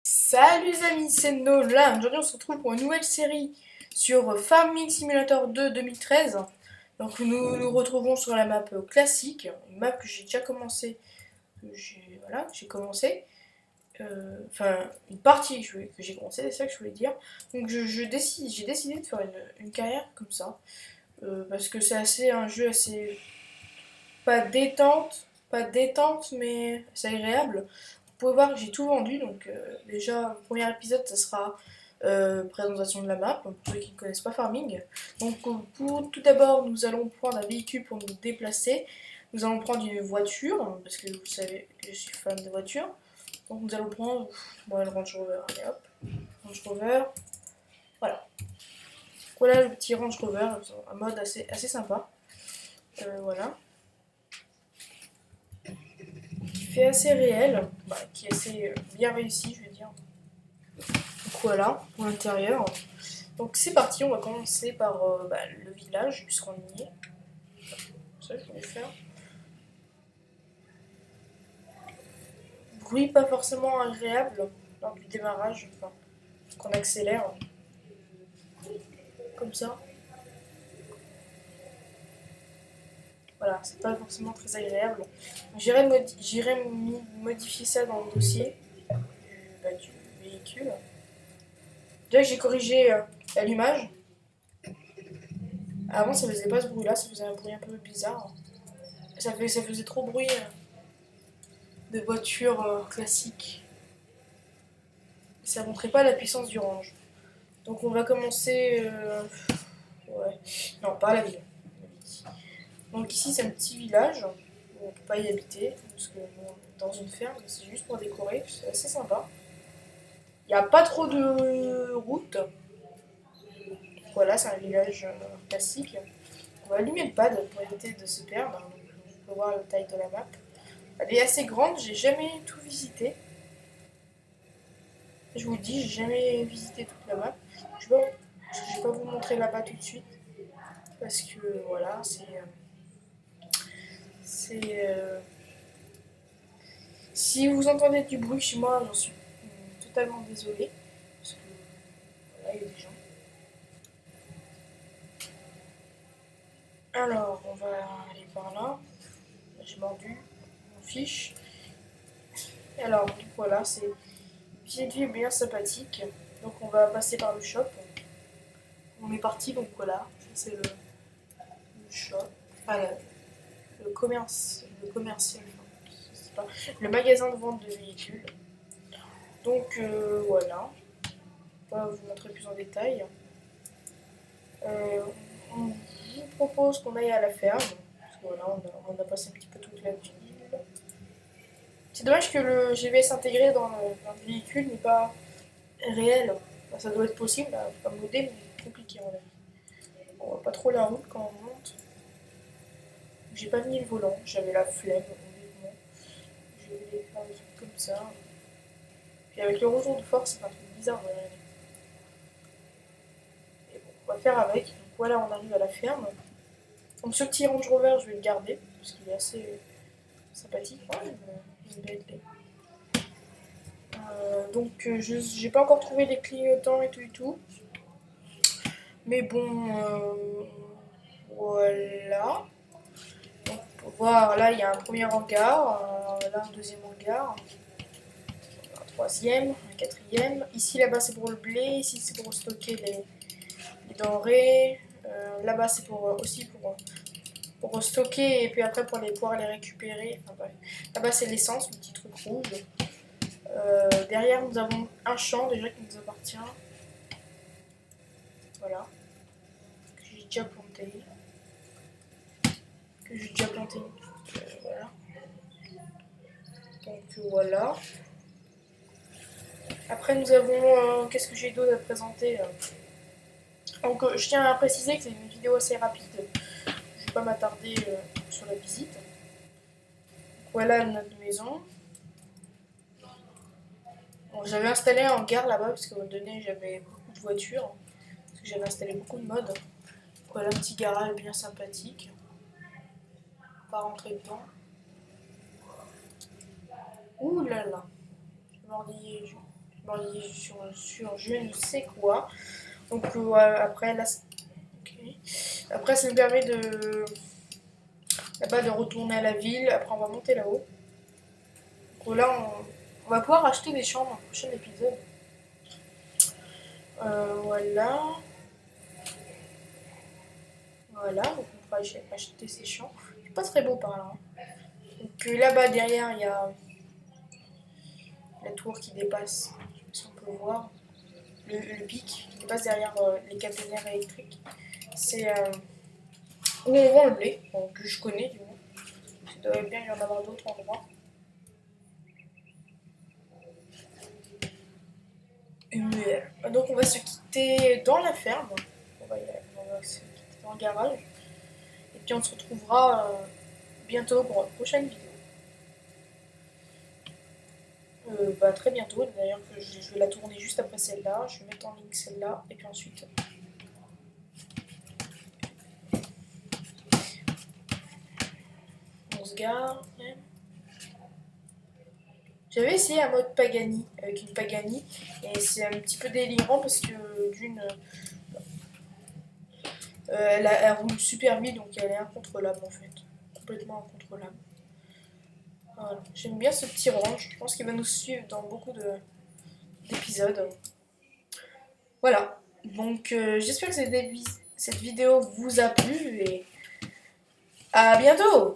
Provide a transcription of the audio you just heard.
Salut les amis, c'est Nolan. Aujourd'hui on se retrouve pour une nouvelle série sur Farming Simulator 2 2013. Donc nous retrouvons sur la map classique, une map que j'ai déjà commencé, voilà, j'ai commencé. Enfin, une partie que j'ai commencé, c'est ça que je voulais dire. Donc j'ai décidé de faire une carrière comme ça. Parce que c'est un jeu assez, pas détente, mais c'est agréable. Vous pouvez voir que j'ai tout vendu, donc déjà, le premier épisode, ça sera présentation de la map, pour ceux qui ne connaissent pas Farming. Donc pour tout d'abord, nous allons prendre un véhicule pour nous déplacer. Nous allons prendre une voiture, parce que vous savez, je suis fan de voitures. Donc nous allons prendre le Range Rover, allez hop, Range Rover, voilà. Voilà le petit Range Rover, un mode assez sympa. Voilà. Qui fait assez réel, qui est assez bien réussi, je veux dire. Donc voilà, pour l'intérieur. Donc c'est parti, on va commencer par le village, puisqu'on y est. Ça, je voulais faire. Bruit pas forcément agréable lors du démarrage, enfin, qu'on accélère. Comme ça. Voilà, c'est pas forcément très agréable. J'irai modifier ça dans le dossier du véhicule. Déjà que j'ai corrigé l'allumage. Avant ça faisait pas ce bruit là, ça faisait un bruit un peu bizarre. Ça faisait trop bruit de voiture classique. Ça montrait pas la puissance du range. Donc on va commencer. Ouais. Non, pas à la ville. Donc ici c'est un petit village où on peut pas y habiter parce que bon, dans une ferme, c'est juste pour décorer, c'est assez sympa. Il n'y a pas trop de routes. Voilà, c'est un village classique. On va allumer le pad pour éviter de se perdre. Donc, on peut voir la taille de la map. Elle est assez grande, j'ai jamais tout visité. Je vous le dis, j'ai jamais visité toute la map. Je vais pas vous montrer là-bas tout de suite. Parce que voilà, c'est. Si vous entendez du bruit chez moi, j'en suis totalement désolée. Parce que voilà, il y a des gens. Alors, on va aller par là. J'ai mordu, on fiche. Alors, voilà, c'est une petite ville bien sympathique. Donc, on va passer par le shop. On est parti, donc voilà. C'est le shop. Enfin, le commerce. Le commercial. Je sais pas. Le magasin de vente de véhicules. Donc, voilà. On va vous montrer plus en détail. Euh, on vous propose qu'on aille à la ferme. Parce que voilà, on a passé un petit peu toute la ville. C'est dommage que le GPS intégré dans le véhicule n'est pas réel. Enfin, ça doit être possible, pas modé, mais compliqué en fait. On voit pas trop la route quand on monte. J'ai pas mis le volant, j'avais la flemme, honnêtement. Je voulais faire des trucs comme ça. Puis avec le retour de force, c'est un truc bizarre. Et bon, on va faire avec. Donc voilà, on arrive à la ferme. Donc ce petit Range Rover, je vais le garder, parce qu'il est assez sympathique. Ouais, une belle clé. Donc j'ai pas encore trouvé les clignotants et tout et tout. Mais bon, voilà. Donc, pour voir, là il y a un premier hangar, là un deuxième hangar, un troisième, un quatrième. Ici là-bas c'est pour le blé, ici c'est pour stocker les denrées. Là-bas c'est aussi pour stocker et puis après pour pouvoir les récupérer. Enfin, bref. Là-bas c'est l'essence, le petit truc rouge. Derrière nous avons un champ déjà qui nous appartient. Voilà. Que j'ai déjà planté. Voilà. Donc voilà. Après nous avons. Qu'est-ce que j'ai d'autre à présenter Donc je tiens à préciser que c'est une vidéo assez rapide. Je ne vais pas m'attarder sur la visite. Voilà notre maison. Bon, j'avais installé un hangar là-bas parce qu'à un moment donné j'avais beaucoup de voitures. Parce que j'avais installé beaucoup de modes. Voilà un petit garage bien sympathique. Pas rentrer dedans. Ouh là là. J'ai mordillé. Bon, il est sur je ne sais quoi. Donc après là, ok. Après ça nous permet de là-bas de retourner à la ville. Après on va monter là-haut. Donc là on va pouvoir acheter des champs dans le prochain épisode. Voilà. Voilà, donc on pourra acheter ces champs. C'est pas très beau par là, hein. Donc là-bas derrière il y a la tour qui dépasse. Je sais pas si on peut voir. Le pic qui dépasse derrière les caténaires électriques. C'est où on vend le blé, bon, que je connais du moins. Il doit bien y en avoir d'autres endroits. Donc on va se quitter dans la ferme. On va se quitter dans le garage. Et puis on se retrouvera bientôt pour une prochaine vidéo. Très bientôt, d'ailleurs que je vais la tourner juste après celle-là. Je vais mettre en ligne celle-là. Et puis ensuite, on se gare. J'avais essayé un mode Pagani avec une Pagani. Et c'est un petit peu délirant parce que d'une... elle roule super vite, donc elle est incontrôlable en fait. Complètement incontrôlable. Voilà. J'aime bien ce petit range. Je pense qu'il va nous suivre dans beaucoup d'épisodes. Voilà. Donc j'espère que cette vidéo vous a plu et à bientôt!